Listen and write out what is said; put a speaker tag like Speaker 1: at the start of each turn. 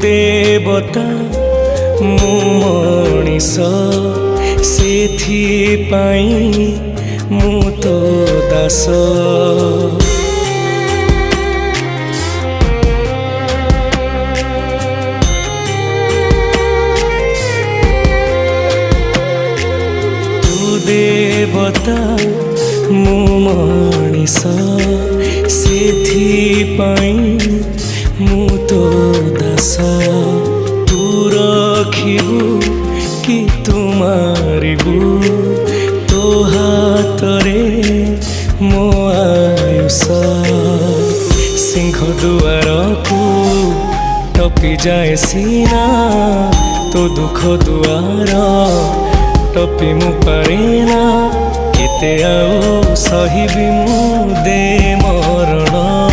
Speaker 1: देवता मु मनीष सेथिपाई मु तो दास। तू देवता मु मनीष सेथिपाई मु तो दास। तू रखिबु कि तू मारिबु तो हातरे मो आयुष। सिंह दुआर को टपी जाए सीना तो दुख दुआर टपी मु पारेना। केते आउ सहिबी मु दे मरण।